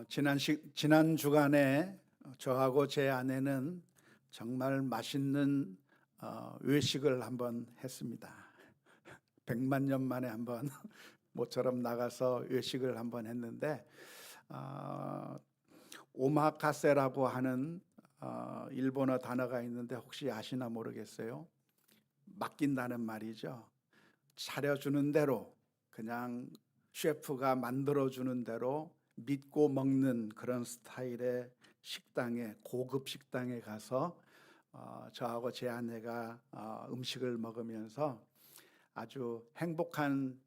지난 주간에 저하고 제 아내는 정말 맛있는 외식을 한번 했습니다. 100만 년 만에 한번 모처럼 나가서 외식을 한번 했는데 오마카세라고 하는 일본어 단어가 있는데 혹시 아시나 모르겠어요. 맡긴다는 말이죠. 차려주는 대로 그냥 셰프가 만들어주는 대로 믿고 먹는 그런 스타일의 식당에, 고급 식당에 가서 저하고 제 아내가 음식을 먹으면서 아주 행복한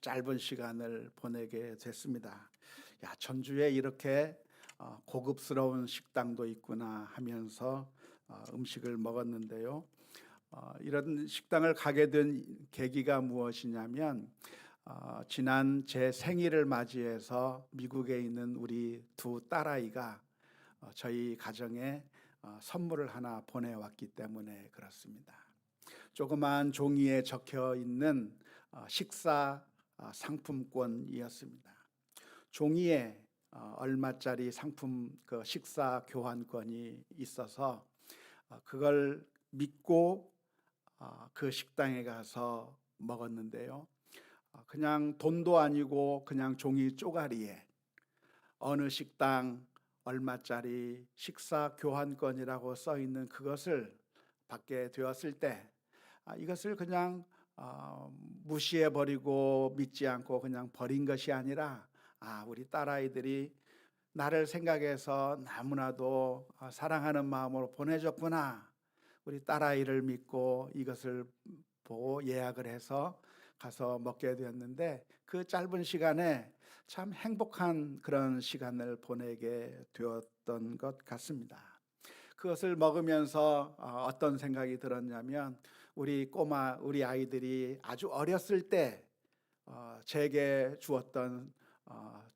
짧은 시간을 보내게 됐습니다. 야, 전주에 이렇게 고급스러운 식당도 있구나 하면서 음식을 먹었는데요. 이런 식당을 가게 된 계기가 무엇이냐면 지난 제 생일을 맞이해서 미국에 있는 우리 두 딸아이가 저희 가정에 선물을 하나 보내왔기 때문에 그렇습니다. 조그만 종이에 적혀 있는 식사 상품권이었습니다. 종이에 얼마짜리 상품 그 식사 교환권이 있어서 그걸 믿고 그 식당에 가서 먹었는데요. 그냥 돈도 아니고 그냥 종이 쪼가리에 어느 식당 얼마짜리 식사 교환권이라고 써 있는 그것을 받게 되었을 때 이것을 그냥 무시해 버리고 믿지 않고 그냥 버린 것이 아니라 우리 딸아이들이 나를 생각해서 너무나도 사랑하는 마음으로 보내줬구나. 우리 딸아이를 믿고 이것을 보고 예약을 해서 가서 먹게 되었는데 그 짧은 시간에 참 행복한 그런 시간을 보내게 되었던 것 같습니다. 그것을 먹으면서 어떤 생각이 들었냐면 우리 아이들이 아주 어렸을 때 제게 주었던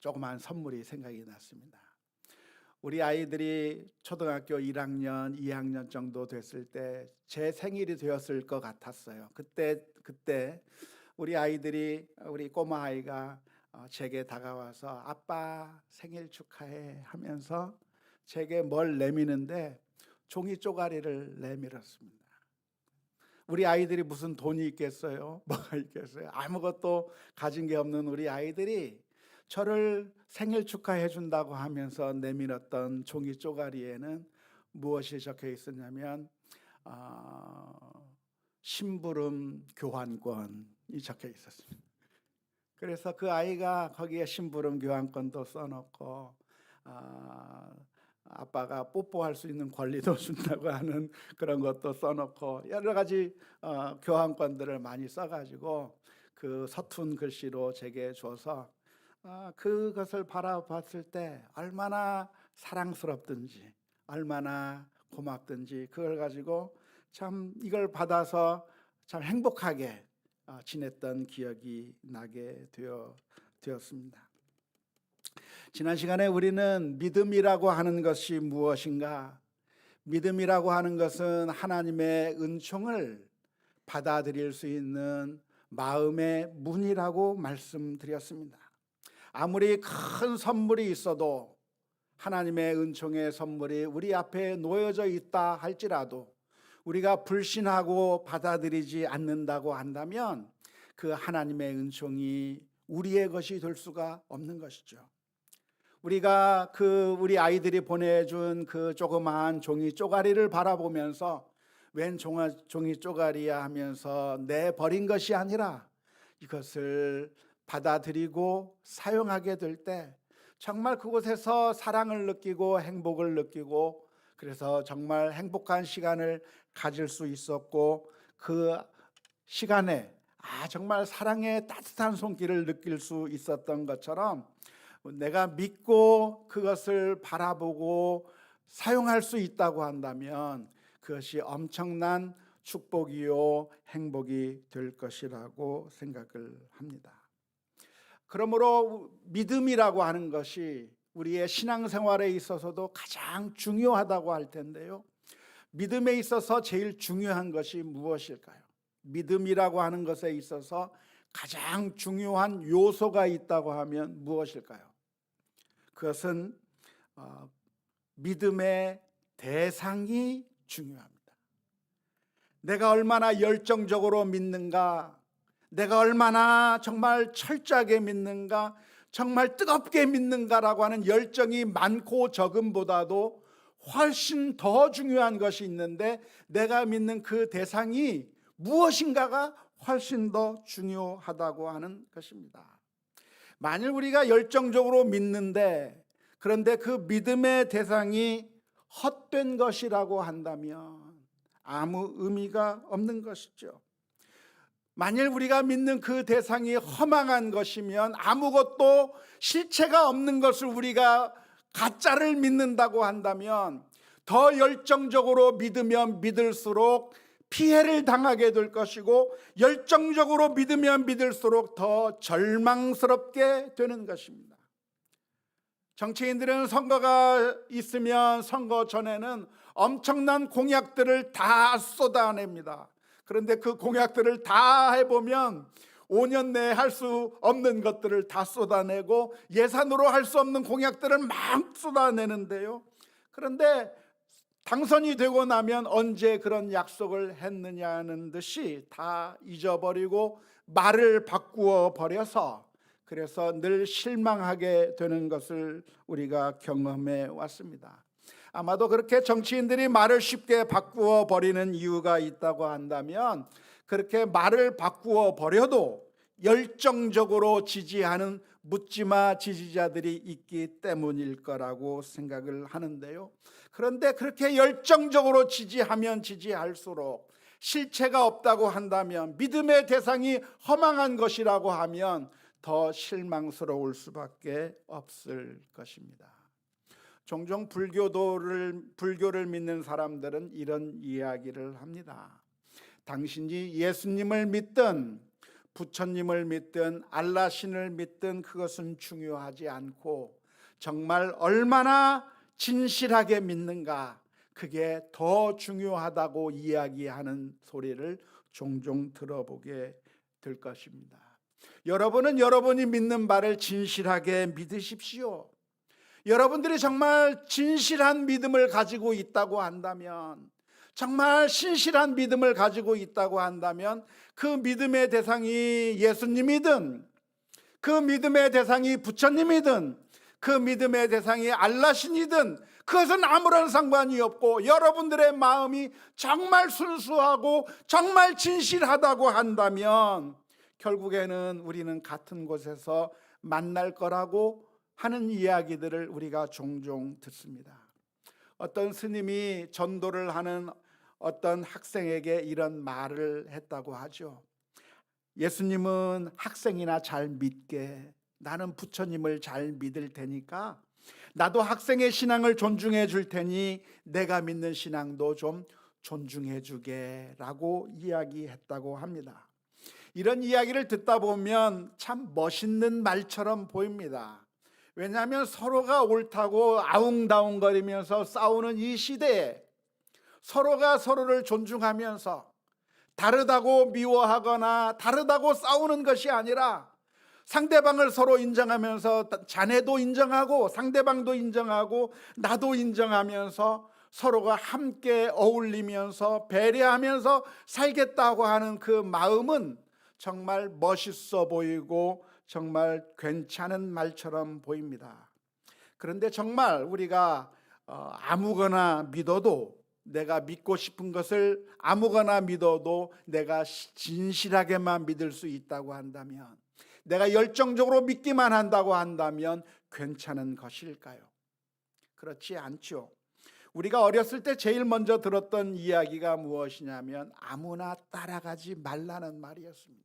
조그만 선물이 생각이 났습니다. 우리 아이들이 초등학교 1학년, 2학년 정도 됐을 때 제 생일이 되었을 것 같았어요. 그때 우리 꼬마 아이가 제게 다가와서 아빠 생일 축하해 하면서 제게 뭘 내미는데 종이 쪼가리를 내밀었습니다. 우리 아이들이 무슨 돈이 있겠어요? 뭐가 있겠어요? 아무것도 가진 게 없는 우리 아이들이 저를 생일 축하해 준다고 하면서 내밀었던 종이 쪼가리에는 무엇이 적혀 있었냐면 심부름 교환권이 적혀 있었습니다. 그래서 그 아이가 거기에 심부름 교환권도 써놓고 아빠가 뽀뽀할 수 있는 권리도 준다고 하는 그런 것도 써놓고 여러 가지 교환권들을 많이 써가지고 그 서툰 글씨로 제게 줘서 그것을 바라봤을 때 얼마나 사랑스럽든지 얼마나 고맙든지 그걸 가지고 참 이걸 받아서 참 행복하게 지냈던 기억이 나게 되었습니다. 지난 시간에 우리는 믿음이라고 하는 것이 무엇인가? 믿음이라고 하는 것은 하나님의 은총을 받아들일 수 있는 마음의 문이라고 말씀드렸습니다. 아무리 큰 선물이 있어도 하나님의 은총의 선물이 우리 앞에 놓여져 있다 할지라도 우리가 불신하고 받아들이지 않는다고 한다면 그 하나님의 은총이 우리의 것이 될 수가 없는 것이죠. 우리가 우리 아이들이 보내준 그 조그마한 종이 쪼가리를 바라보면서 웬 종이 쪼가리야 하면서 내버린 것이 아니라 이것을 받아들이고 사용하게 될 때 정말 그곳에서 사랑을 느끼고 행복을 느끼고 그래서 정말 행복한 시간을 가질 수 있었고 그 시간에 정말 사랑의 따뜻한 손길을 느낄 수 있었던 것처럼 내가 믿고 그것을 바라보고 사용할 수 있다고 한다면 그것이 엄청난 축복이요 행복이 될 것이라고 생각을 합니다. 그러므로 믿음이라고 하는 것이 우리의 신앙생활에 있어서도 가장 중요하다고 할 텐데요. 믿음에 있어서 제일 중요한 것이 무엇일까요? 믿음이라고 하는 것에 있어서 가장 중요한 요소가 있다고 하면 무엇일까요? 그것은 어, 믿음의 대상이 중요합니다. 내가 얼마나 열정적으로 믿는가, 내가 얼마나 정말 철저하게 믿는가, 정말 뜨겁게 믿는가라고 하는 열정이 많고 적음보다도 훨씬 더 중요한 것이 있는데, 내가 믿는 그 대상이 무엇인가가 훨씬 더 중요하다고 하는 것입니다. 만일 우리가 열정적으로 믿는데, 그런데 그 믿음의 대상이 헛된 것이라고 한다면 아무 의미가 없는 것이죠. 만일 우리가 믿는 그 대상이 허망한 것이면, 아무것도 실체가 없는 것을 우리가 가짜를 믿는다고 한다면, 더 열정적으로 믿으면 믿을수록 피해를 당하게 될 것이고, 열정적으로 믿으면 믿을수록 더 절망스럽게 되는 것입니다. 정치인들은 선거가 있으면 선거 전에는 엄청난 공약들을 다 쏟아냅니다. 그런데 그 공약들을 다 해보면 5년 내에 할 수 없는 것들을 다 쏟아내고, 예산으로 할 수 없는 공약들을 막 쏟아내는데요, 그런데 당선이 되고 나면 언제 그런 약속을 했느냐는 듯이 다 잊어버리고 말을 바꾸어 버려서, 그래서 늘 실망하게 되는 것을 우리가 경험해 왔습니다. 아마도 그렇게 정치인들이 말을 쉽게 바꾸어 버리는 이유가 있다고 한다면, 그렇게 말을 바꾸어 버려도 열정적으로 지지하는 묻지마 지지자들이 있기 때문일 거라고 생각을 하는데요, 그런데 그렇게 열정적으로 지지하면 지지할수록 실체가 없다고 한다면, 믿음의 대상이 허망한 것이라고 하면 더 실망스러울 수밖에 없을 것입니다. 종종 불교를 믿는 사람들은 이런 이야기를 합니다. 당신이 예수님을 믿든 부처님을 믿든 알라신을 믿든 그것은 중요하지 않고, 정말 얼마나 진실하게 믿는가, 그게 더 중요하다고 이야기하는 소리를 종종 들어보게 될 것입니다. 여러분은 여러분이 믿는 바를 진실하게 믿으십시오. 여러분들이 정말 진실한 믿음을 가지고 있다고 한다면, 정말 신실한 믿음을 가지고 있다고 한다면, 그 믿음의 대상이 예수님이든, 그 믿음의 대상이 부처님이든, 그 믿음의 대상이 알라신이든, 그것은 아무런 상관이 없고, 여러분들의 마음이 정말 순수하고 정말 진실하다고 한다면, 결국에는 우리는 같은 곳에서 만날 거라고 하는 이야기들을 우리가 종종 듣습니다. 어떤 스님이 전도를 하는 어떤 학생에게 이런 말을 했다고 하죠. 예수님은 학생이나 잘 믿게, 나는 부처님을 잘 믿을 테니까 나도 학생의 신앙을 존중해 줄 테니 내가 믿는 신앙도 좀 존중해 주게 라고 이야기했다고 합니다. 이런 이야기를 듣다 보면 참 멋있는 말처럼 보입니다. 왜냐하면 서로가 옳다고 아웅다웅거리면서 싸우는 이 시대에 서로가 서로를 존중하면서 다르다고 미워하거나 다르다고 싸우는 것이 아니라, 상대방을 서로 인정하면서 자네도 인정하고 상대방도 인정하고 나도 인정하면서 서로가 함께 어울리면서 배려하면서 살겠다고 하는 그 마음은 정말 멋있어 보이고 정말 괜찮은 말처럼 보입니다. 그런데 정말 우리가 아무거나 믿어도, 내가 믿고 싶은 것을 아무거나 믿어도 내가 진실하게만 믿을 수 있다고 한다면, 내가 열정적으로 믿기만 한다고 한다면 괜찮은 것일까요? 그렇지 않죠. 우리가 어렸을 때 제일 먼저 들었던 이야기가 무엇이냐면 아무나 따라가지 말라는 말이었습니다.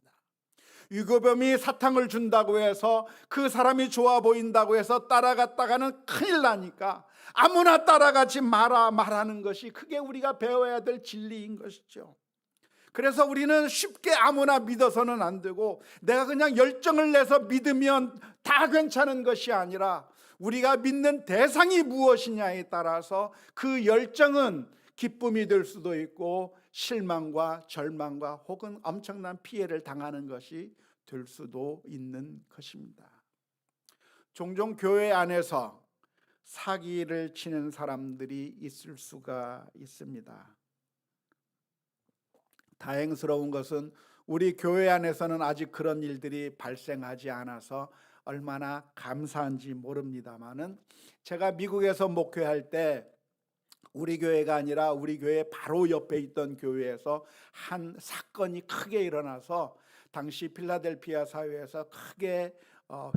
유교범이 사탕을 준다고 해서 그 사람이 좋아 보인다고 해서 따라갔다가는 큰일 나니까 아무나 따라가지 마라 말하는 것이, 그게 우리가 배워야 될 진리인 것이죠. 그래서 우리는 쉽게 아무나 믿어서는 안 되고, 내가 그냥 열정을 내서 믿으면 다 괜찮은 것이 아니라, 우리가 믿는 대상이 무엇이냐에 따라서 그 열정은 기쁨이 될 수도 있고 실망과 절망과 혹은 엄청난 피해를 당하는 것이 될 수도 있는 것입니다. 종종 교회 안에서 사기를 치는 사람들이 있을 수가 있습니다. 다행스러운 것은 우리 교회 안에서는 아직 그런 일들이 발생하지 않아서 얼마나 감사한지 모릅니다만은, 제가 미국에서 목회할 때 우리 교회가 아니라 우리 교회 바로 옆에 있던 교회에서 한 사건이 크게 일어나서 당시 필라델피아 사회에서 크게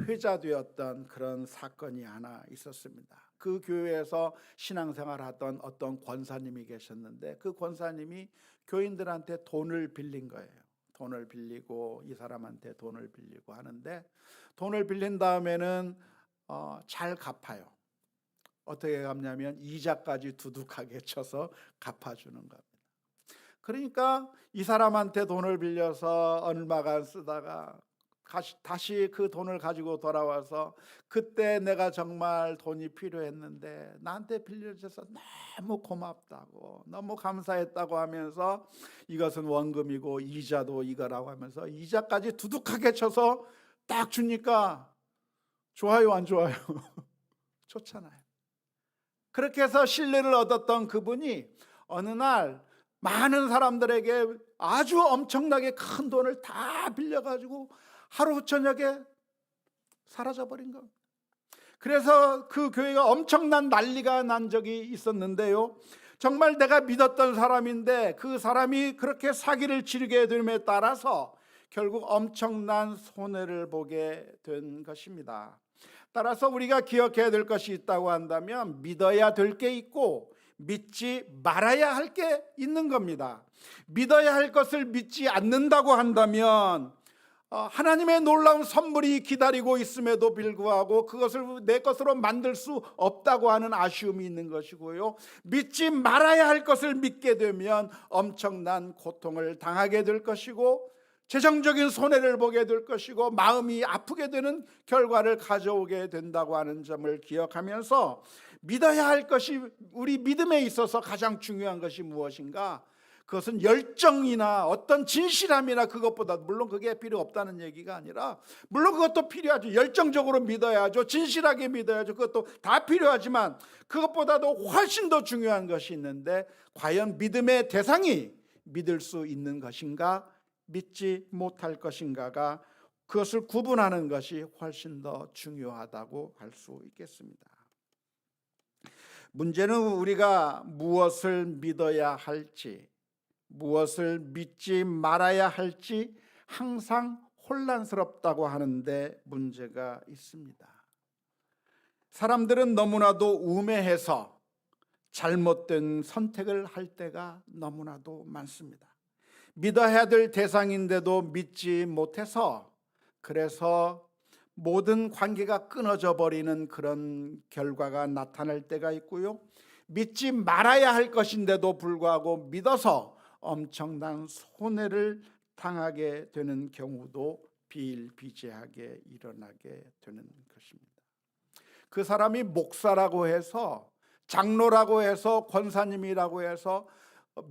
회자되었던 그런 사건이 하나 있었습니다. 그 교회에서 신앙생활하던 어떤 권사님이 계셨는데, 그 권사님이 교인들한테 돈을 빌린 거예요. 돈을 빌리고 이 사람한테 돈을 빌리고 하는데, 돈을 빌린 다음에는 잘 갚아요. 어떻게 갚냐면 이자까지 두둑하게 쳐서 갚아주는 겁니다. 그러니까 이 사람한테 돈을 빌려서 얼마간 쓰다가 다시 그 돈을 가지고 돌아와서, 그때 내가 정말 돈이 필요했는데 나한테 빌려줘서 너무 고맙다고, 너무 감사했다고 하면서, 이것은 원금이고 이자도 이거라고 하면서 이자까지 두둑하게 쳐서 딱 주니까 좋아요, 안 좋아요? 좋잖아요. 그렇게 해서 신뢰를 얻었던 그분이 어느 날 많은 사람들에게 아주 엄청나게 큰 돈을 다 빌려가지고 하루 저녁에 사라져버린 겁니다. 그래서 그 교회가 엄청난 난리가 난 적이 있었는데요, 정말 내가 믿었던 사람인데 그 사람이 그렇게 사기를 치르게 됨에 따라서 결국 엄청난 손해를 보게 된 것입니다. 따라서 우리가 기억해야 될 것이 있다고 한다면, 믿어야 될 게 있고 믿지 말아야 할 게 있는 겁니다. 믿어야 할 것을 믿지 않는다고 한다면 하나님의 놀라운 선물이 기다리고 있음에도 불구하고 그것을 내 것으로 만들 수 없다고 하는 아쉬움이 있는 것이고요, 믿지 말아야 할 것을 믿게 되면 엄청난 고통을 당하게 될 것이고 재정적인 손해를 보게 될 것이고 마음이 아프게 되는 결과를 가져오게 된다고 하는 점을 기억하면서, 믿어야 할 것이, 우리 믿음에 있어서 가장 중요한 것이 무엇인가? 그것은 열정이나 어떤 진실함이나 그것보다, 물론 그게 필요 없다는 얘기가 아니라, 물론 그것도 필요하죠. 열정적으로 믿어야죠. 진실하게 믿어야죠. 그것도 다 필요하지만 그것보다도 훨씬 더 중요한 것이 있는데, 과연 믿음의 대상이 믿을 수 있는 것인가, 믿지 못할 것인가가, 그것을 구분하는 것이 훨씬 더 중요하다고 할 수 있겠습니다. 문제는 우리가 무엇을 믿어야 할지, 무엇을 믿지 말아야 할지 항상 혼란스럽다고 하는데 문제가 있습니다. 사람들은 너무나도 우매해서 잘못된 선택을 할 때가 너무나도 많습니다. 믿어야 될 대상인데도 믿지 못해서, 그래서 모든 관계가 끊어져 버리는 그런 결과가 나타날 때가 있고요, 믿지 말아야 할 것인데도 불구하고 믿어서 엄청난 손해를 당하게 되는 경우도 비일비재하게 일어나게 되는 것입니다. 그 사람이 목사라고 해서, 장로라고 해서, 권사님이라고 해서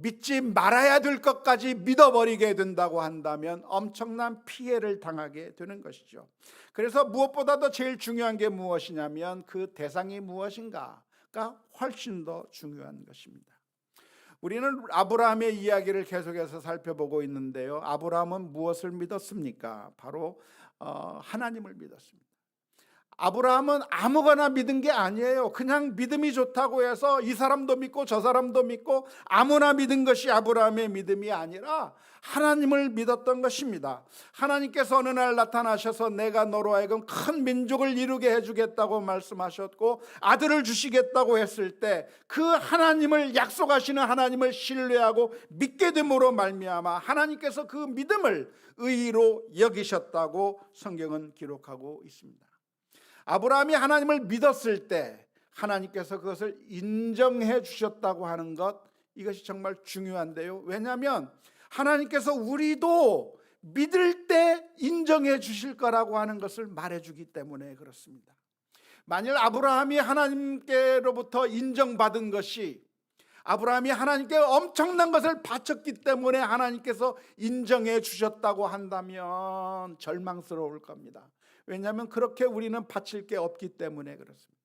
믿지 말아야 될 것까지 믿어버리게 된다고 한다면 엄청난 피해를 당하게 되는 것이죠. 그래서 무엇보다도 제일 중요한 게 무엇이냐면 그 대상이 무엇인가가 훨씬 더 중요한 것입니다. 우리는 아브라함의 이야기를 계속해서 살펴보고 있는데요, 아브라함은 무엇을 믿었습니까? 바로 하나님을 믿었습니다. 아브라함은 아무거나 믿은 게 아니에요. 그냥 믿음이 좋다고 해서 이 사람도 믿고 저 사람도 믿고 아무나 믿은 것이 아브라함의 믿음이 아니라 하나님을 믿었던 것입니다. 하나님께서 어느 날 나타나셔서 내가 너로 하여금 큰 민족을 이루게 해주겠다고 말씀하셨고 아들을 주시겠다고 했을 때, 그 하나님을, 약속하시는 하나님을 신뢰하고 믿게 됨으로 말미암아 하나님께서 그 믿음을 의로 여기셨다고 성경은 기록하고 있습니다. 아브라함이 하나님을 믿었을 때 하나님께서 그것을 인정해 주셨다고 하는 것, 이것이 정말 중요한데요, 왜냐하면 하나님께서 우리도 믿을 때 인정해 주실 거라고 하는 것을 말해 주기 때문에 그렇습니다. 만일 아브라함이 하나님께로부터 인정받은 것이, 아브라함이 하나님께 엄청난 것을 바쳤기 때문에 하나님께서 인정해 주셨다고 한다면 절망스러울 겁니다. 왜냐하면 그렇게 우리는 바칠 게 없기 때문에 그렇습니다.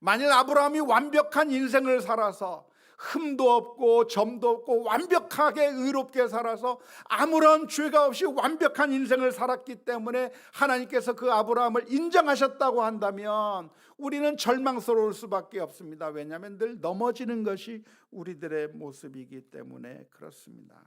만일 아브라함이 완벽한 인생을 살아서 흠도 없고 점도 없고 완벽하게 의롭게 살아서 아무런 죄가 없이 완벽한 인생을 살았기 때문에 하나님께서 그 아브라함을 인정하셨다고 한다면 우리는 절망스러울 수밖에 없습니다. 왜냐하면 늘 넘어지는 것이 우리들의 모습이기 때문에 그렇습니다.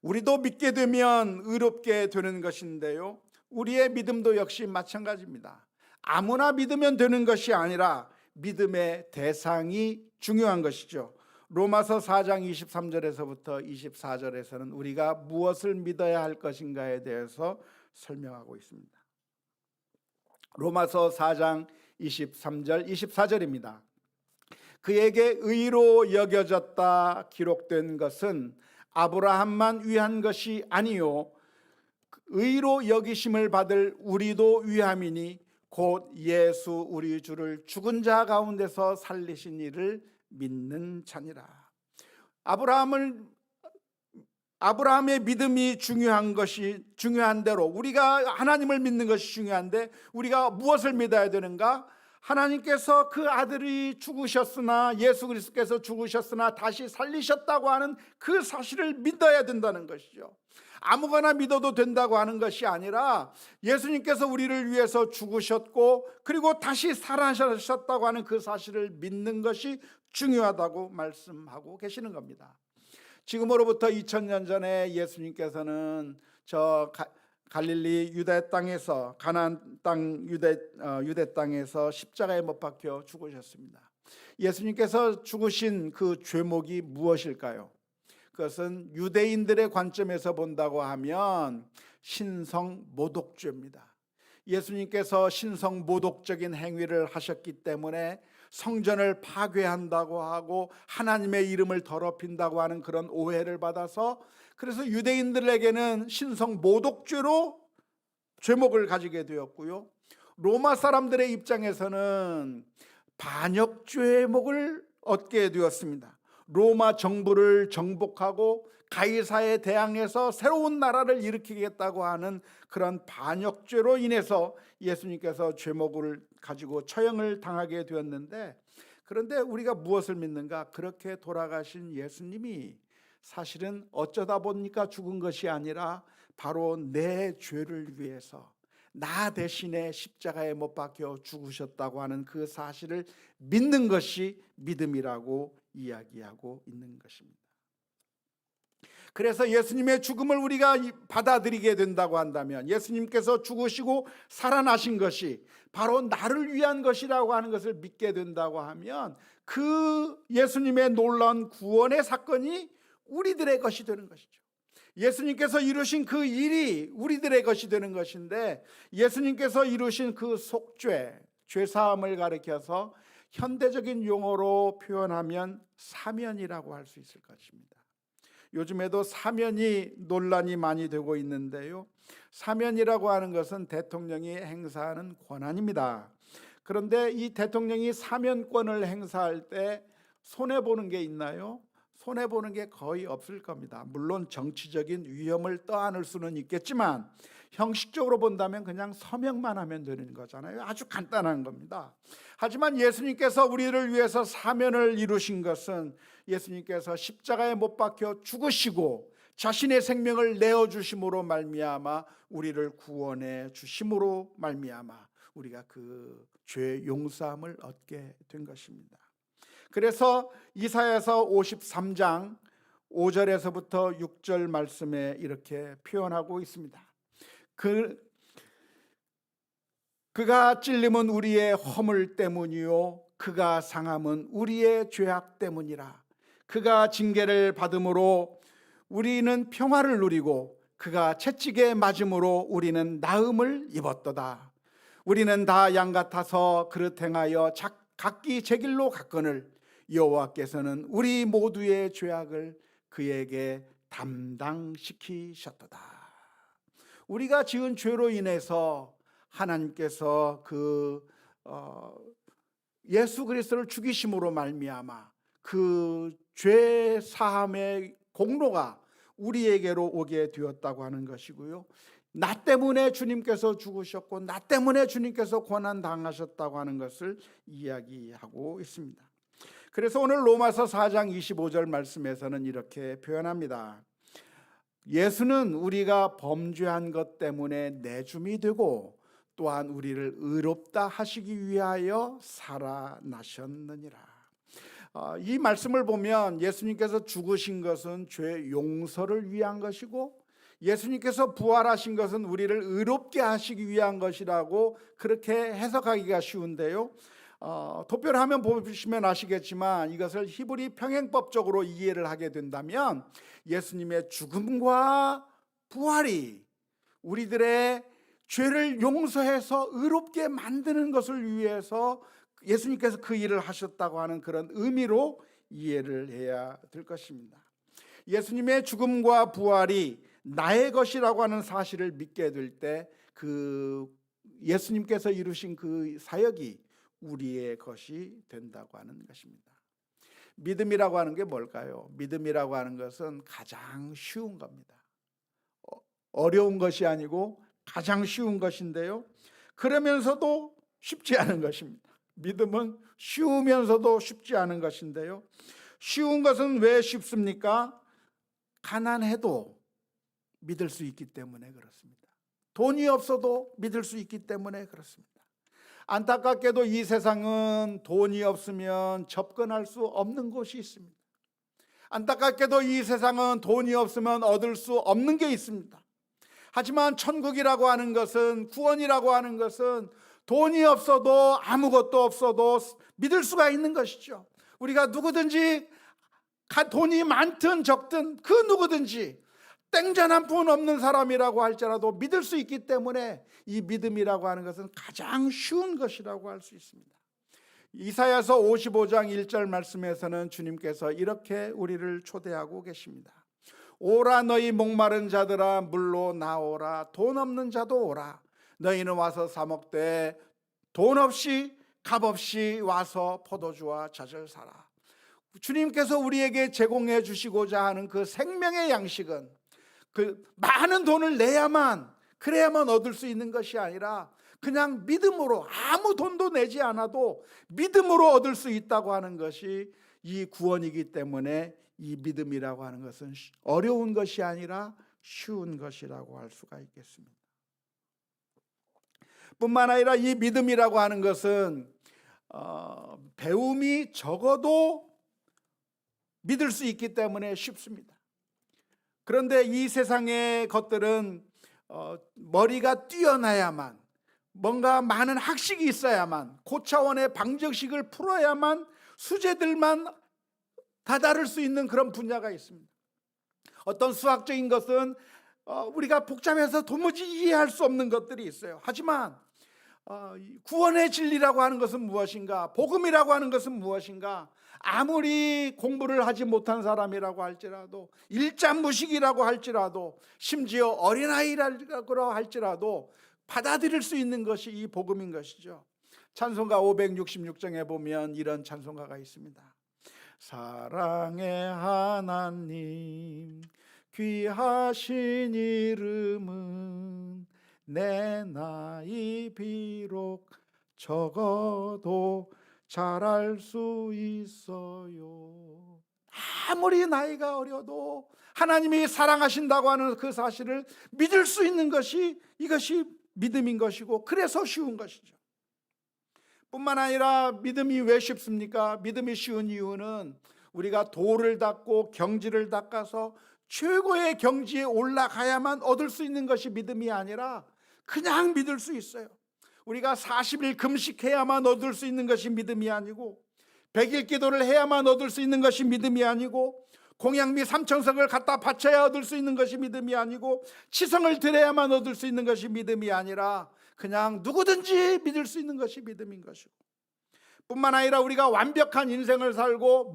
우리도 믿게 되면 의롭게 되는 것인데요, 우리의 믿음도 역시 마찬가지입니다. 아무나 믿으면 되는 것이 아니라 믿음의 대상이 중요한 것이죠. 로마서 4장 23절에서부터 24절에서는 우리가 무엇을 믿어야 할 것인가에 대해서 설명하고 있습니다. 로마서 4장 23절 24절입니다. 그에게 의로 여겨졌다 기록된 것은 아브라함만 위한 것이 아니요 의로 여기심을 받을 우리도 위함이니 곧 예수 우리 주를 죽은 자 가운데서 살리신 이를 믿는 자니라. 아브라함의 믿음이 중요한 대로 우리가 하나님을 믿는 것이 중요한데, 우리가 무엇을 믿어야 되는가? 하나님께서 그 아들이 죽으셨으나, 예수 그리스도께서 죽으셨으나 다시 살리셨다고 하는 그 사실을 믿어야 된다는 것이죠. 아무거나 믿어도 된다고 하는 것이 아니라 예수님께서 우리를 위해서 죽으셨고 그리고 다시 살아나셨다고 하는 그 사실을 믿는 것이 중요하다고 말씀하고 계시는 겁니다. 지금으로부터 2000년 전에 예수님께서는 저 갈릴리 유대 땅에서, 가나안 땅 유대 땅에서 십자가에 못 박혀 죽으셨습니다. 예수님께서 죽으신 그 죄목이 무엇일까요? 그것은 유대인들의 관점에서 본다고 하면 신성모독죄입니다. 예수님께서 신성모독적인 행위를 하셨기 때문에 성전을 파괴한다고 하고 하나님의 이름을 더럽힌다고 하는 그런 오해를 받아서, 그래서 유대인들에게는 신성모독죄로 죄목을 가지게 되었고요, 로마 사람들의 입장에서는 반역죄목을 얻게 되었습니다. 로마 정부를 정복하고 가이사에 대항해서 새로운 나라를 일으키겠다고 하는 그런 반역죄로 인해서 예수님께서 죄목을 가지고 처형을 당하게 되었는데, 그런데 우리가 무엇을 믿는가? 그렇게 돌아가신 예수님이 사실은 어쩌다 보니까 죽은 것이 아니라 바로 내 죄를 위해서 나 대신에 십자가에 못 박혀 죽으셨다고 하는 그 사실을 믿는 것이 믿음이라고 이야기하고 있는 것입니다. 그래서 예수님의 죽음을 우리가 받아들이게 된다고 한다면, 예수님께서 죽으시고 살아나신 것이 바로 나를 위한 것이라고 하는 것을 믿게 된다고 하면, 그 예수님의 놀라운 구원의 사건이 우리들의 것이 되는 것이죠. 예수님께서 이루신 그 일이 우리들의 것이 되는 것인데, 예수님께서 이루신 그 속죄, 죄사함을 가리켜서 현대적인 용어로 표현하면 사면이라고 할 수 있을 것입니다. 요즘에도 사면이 논란이 많이 되고 있는데요, 사면이라고 하는 것은 대통령이 행사하는 권한입니다. 그런데 이 대통령이 사면권을 행사할 때 손해보는 게 있나요? 손해보는 게 거의 없을 겁니다. 물론 정치적인 위험을 떠안을 수는 있겠지만 형식적으로 본다면 그냥 서명만 하면 되는 거잖아요. 아주 간단한 겁니다. 하지만 예수님께서 우리를 위해서 사면을 이루신 것은, 예수님께서 십자가에 못 박혀 죽으시고 자신의 생명을 내어주심으로 말미암아 우리를 구원해 주심으로 말미암아 우리가 그 죄 용서함을 얻게 된 것입니다. 그래서 이사야서 53장 5절에서부터 6절 말씀에 이렇게 표현하고 있습니다. 그가 찔림은 우리의 허물 때문이요 그가 상함은 우리의 죄악 때문이라. 그가 징계를 받음으로 우리는 평화를 누리고 그가 채찍에 맞음으로 우리는 나음을 입었도다. 우리는 다 양 같아서 그릇 행하여 각기 제 길로 갔거늘 여호와께서는 우리 모두의 죄악을 그에게 담당시키셨도다. 우리가 지은 죄로 인해서 하나님께서 예수 그리스도를 죽이심으로 말미암아 그 죄 사함의 공로가 우리에게로 오게 되었다고 하는 것이고요, 나 때문에 주님께서 죽으셨고 나 때문에 주님께서 고난 당하셨다고 하는 것을 이야기하고 있습니다. 그래서 오늘 로마서 4장 25절 말씀에서는 이렇게 표현합니다. 예수는 우리가 범죄한 것 때문에 내줌이 되고 또한 우리를 의롭다 하시기 위하여 살아나셨느니라. 이 말씀을 보면 예수님께서 죽으신 것은 죄 용서를 위한 것이고 예수님께서 부활하신 것은 우리를 의롭게 하시기 위한 것이라고 그렇게 해석하기가 쉬운데요, 도표를 보시면 아시겠지만 이것을 히브리 평행법적으로 이해를 하게 된다면 예수님의 죽음과 부활이 우리들의 죄를 용서해서 의롭게 만드는 것을 위해서 예수님께서 그 일을 하셨다고 하는 그런 의미로 이해를 해야 될 것입니다. 예수님의 죽음과 부활이 나의 것이라고 하는 사실을 믿게 될 때 그 예수님께서 이루신 그 사역이 우리의 것이 된다고 하는 것입니다. 믿음이라고 하는 게 뭘까요? 믿음이라고 하는 것은 가장 쉬운 겁니다. 어려운 것이 아니고 가장 쉬운 것인데요, 그러면서도 쉽지 않은 것입니다. 믿음은 쉬우면서도 쉽지 않은 것인데요, 쉬운 것은 왜 쉽습니까? 가난해도 믿을 수 있기 때문에 그렇습니다. 돈이 없어도 믿을 수 있기 때문에 그렇습니다. 안타깝게도 이 세상은 돈이 없으면 접근할 수 없는 곳이 있습니다. 안타깝게도 이 세상은 돈이 없으면 얻을 수 없는 게 있습니다. 하지만 천국이라고 하는 것은, 구원이라고 하는 것은 돈이 없어도 아무것도 없어도 믿을 수가 있는 것이죠. 우리가 누구든지 돈이 많든 적든 그 누구든지 땡전 한 푼 없는 사람이라고 할지라도 믿을 수 있기 때문에 이 믿음이라고 하는 것은 가장 쉬운 것이라고 할 수 있습니다. 이사야서 55장 1절 말씀에서는 주님께서 이렇게 우리를 초대하고 계십니다. 오라 너희 목마른 자들아 물로 나오라, 돈 없는 자도 오라. 너희는 와서 사 먹되 돈 없이 값 없이 와서 포도주와 젖을 사라. 주님께서 우리에게 제공해 주시고자 하는 그 생명의 양식은 그 많은 돈을 내야만, 그래야만 얻을 수 있는 것이 아니라 그냥 믿음으로, 아무 돈도 내지 않아도 믿음으로 얻을 수 있다고 하는 것이 이 구원이기 때문에 이 믿음이라고 하는 것은 어려운 것이 아니라 쉬운 것이라고 할 수가 있겠습니다. 뿐만 아니라 이 믿음이라고 하는 것은 배움이 적어도 믿을 수 있기 때문에 쉽습니다. 그런데 이 세상의 것들은 머리가 뛰어나야만, 뭔가 많은 학식이 있어야만, 고차원의 방정식을 풀어야만 수재들만 다다를 수 있는 그런 분야가 있습니다. 어떤 수학적인 것은 우리가 복잡해서 도무지 이해할 수 없는 것들이 있어요. 하지만 구원의 진리라고 하는 것은 무엇인가, 복음이라고 하는 것은 무엇인가, 아무리 공부를 하지 못한 사람이라고 할지라도, 일잠무식이라고 할지라도, 심지어 어린아이라고 할지라도 받아들일 수 있는 것이 이 복음인 것이죠. 찬송가 566장에 보면 이런 찬송가가 있습니다. 사랑의 하나님 귀하신 이름은 내 나이 비록 적어도 잘할 수 있어요. 아무리 나이가 어려도 하나님이 사랑하신다고 하는 그 사실을 믿을 수 있는 것이, 이것이 믿음인 것이고, 그래서 쉬운 것이죠. 뿐만 아니라 믿음이 왜 쉽습니까? 믿음이 쉬운 이유는 우리가 도를 닦고 경지를 닦아서 최고의 경지에 올라가야만 얻을 수 있는 것이 믿음이 아니라 그냥 믿을 수 있어요. 우리가 40일 금식해야만 얻을 수 있는 것이 믿음이 아니고, 100일 기도를 해야만 얻을 수 있는 것이 믿음이 아니고, 공양미 3천석을 갖다 바쳐야 얻을 수 있는 것이 믿음이 아니고, 치성을 드려야만 얻을 수 있는 것이 믿음이 아니라 그냥 누구든지 믿을 수 있는 것이 믿음인 것이고, 뿐만 아니라 우리가 완벽한 인생을 살고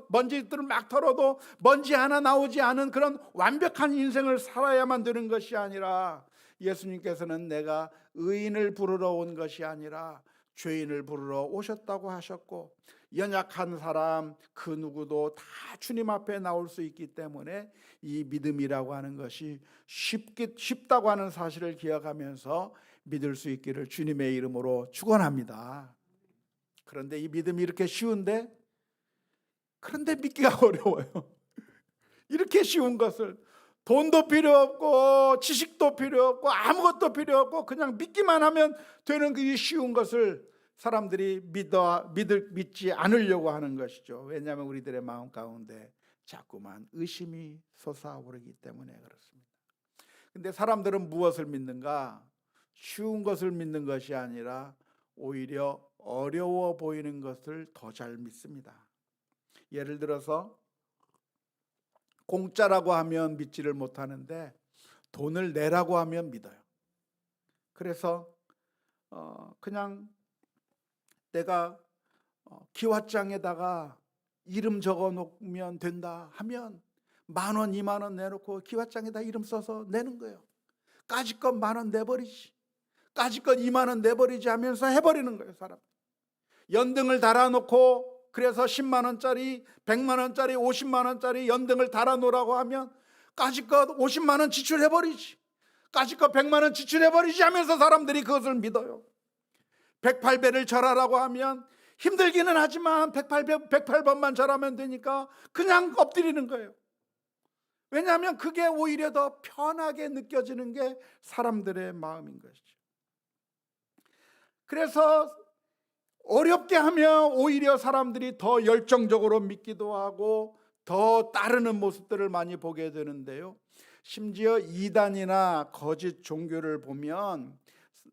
먼지들을 막 털어도 먼지 하나 나오지 않은 그런 완벽한 인생을 살아야만 되는 것이 아니라, 예수님께서는 내가 의인을 부르러 온 것이 아니라 죄인을 부르러 오셨다고 하셨고, 연약한 사람 그 누구도 다 주님 앞에 나올 수 있기 때문에 이 믿음이라고 하는 것이 쉽다고 하는 사실을 기억하면서 믿을 수 있기를 주님의 이름으로 축원합니다. 그런데 이 믿음이 이렇게 쉬운데, 그런데 믿기가 어려워요. 이렇게 쉬운 것을, 돈도 필요 없고 지식도 필요 없고 아무것도 필요 없고 그냥 믿기만 하면 되는 그 쉬운 것을 사람들이 믿지 않으려고 하는 것이죠. 왜냐하면 우리들의 마음 가운데 자꾸만 의심이 솟아오르기 때문에 그렇습니다. 근데 사람들은 무엇을 믿는가? 쉬운 것을 믿는 것이 아니라 오히려 어려워 보이는 것을 더 잘 믿습니다. 예를 들어서 공짜라고 하면 믿지를 못하는데 돈을 내라고 하면 믿어요. 그래서 그냥 내가 기와장에다가 이름 적어 놓으면 된다 하면 10,000원, 20,000원 내놓고 기와장에다 이름 써서 내는 거예요. 까짓것 10,000원 내버리지, 까짓것 20,000원 내버리지 하면서 해버리는 거예요. 사람 연등을 달아놓고, 그래서 10만 원짜리, 100만 원짜리, 50만 원짜리 연등을 달아놓으라고 하면 까짓것 50만 원 지출해버리지, 까짓것 100만 원 지출해버리지 하면서 사람들이 그것을 믿어요. 108배를 절하라고 하면 힘들기는 하지만 108번만 절하면 되니까 그냥 엎드리는 거예요. 왜냐하면 그게 오히려 더 편하게 느껴지는 게 사람들의 마음인 것이죠. 그래서 어렵게 하면 오히려 사람들이 더 열정적으로 믿기도 하고 더 따르는 모습들을 많이 보게 되는데요. 심지어 이단이나 거짓 종교를 보면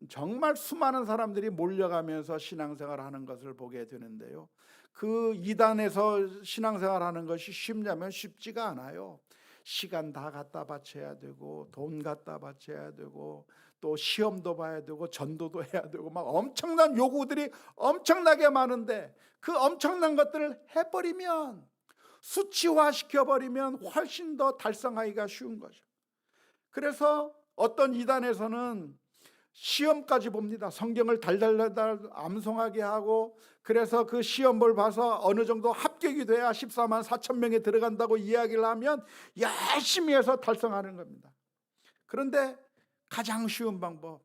정말 수많은 사람들이 몰려가면서 신앙생활하는 것을 보게 되는데요. 그 이단에서 신앙생활하는 것이 쉽냐면 쉽지가 않아요. 시간 다 갖다 바쳐야 되고, 돈 갖다 바쳐야 되고, 또 시험도 봐야 되고, 전도도 해야 되고, 막 엄청난 요구들이 엄청나게 많은데 그 엄청난 것들을 해버리면, 수치화 시켜버리면 훨씬 더 달성하기가 쉬운 거죠. 그래서 어떤 이단에서는 시험까지 봅니다. 성경을 달달달달 암송하게 하고, 그래서 그 시험을 봐서 어느 정도 합격이 돼야 14만 4천 명에 들어간다고 이야기를 하면 열심히 해서 달성하는 겁니다. 그런데 가장 쉬운 방법,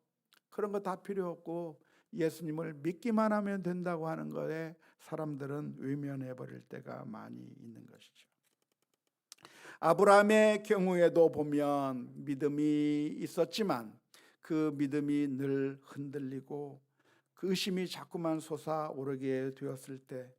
그런 거 다 필요 없고 예수님을 믿기만 하면 된다고 하는 거에 사람들은 외면해 버릴 때가 많이 있는 것이죠. 아브라함의 경우에도 보면 믿음이 있었지만 그 믿음이 늘 흔들리고 그 의심이 자꾸만 솟아오르게 되었을 때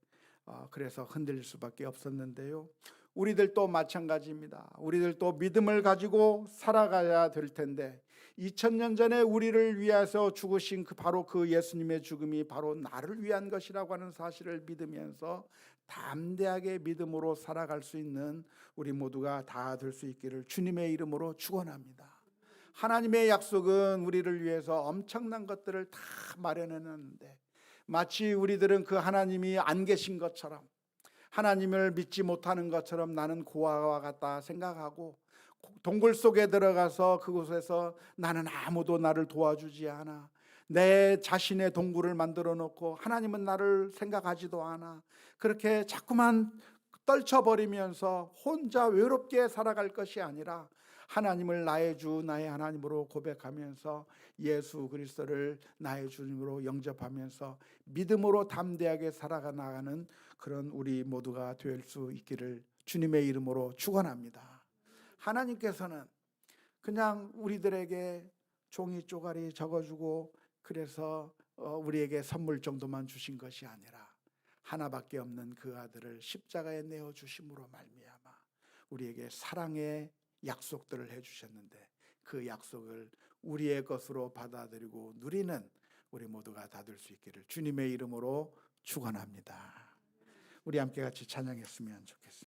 그래서 흔들릴 수밖에 없었는데요. 우리들도 마찬가지입니다. 우리들도 믿음을 가지고 살아가야 될 텐데 2000년 전에 우리를 위해서 죽으신 바로 그 예수님의 죽음이 바로 나를 위한 것이라고 하는 사실을 믿으면서 담대하게 믿음으로 살아갈 수 있는 우리 모두가 다 될 수 있기를 주님의 이름으로 축원합니다. 하나님의 약속은 우리를 위해서 엄청난 것들을 다 마련해 놨는데 마치 우리들은 그 하나님이 안 계신 것처럼, 하나님을 믿지 못하는 것처럼 나는 고아와 같다 생각하고 동굴 속에 들어가서 그곳에서 나는 아무도 나를 도와주지 않아, 내 자신의 동굴을 만들어 놓고 하나님은 나를 생각하지도 않아, 그렇게 자꾸만 떨쳐버리면서 혼자 외롭게 살아갈 것이 아니라 하나님을 나의 주 나의 하나님으로 고백하면서 예수 그리스도를 나의 주님으로 영접하면서 믿음으로 담대하게 살아가 나가는 그런 우리 모두가 될 수 있기를 주님의 이름으로 축원합니다. 하나님께서는 그냥 우리들에게 종이 쪼가리 적어주고 그래서 우리에게 선물 정도만 주신 것이 아니라 하나밖에 없는 그 아들을 십자가에 내어 주심으로 말미암아 우리에게 사랑의 약속들을 해주셨는데 그 약속을 우리의 것으로 받아들이고 누리는 우리 모두가 다 될 수 있기를 주님의 이름으로 축원합니다. 우리 함께 같이 찬양했으면 좋겠습니다.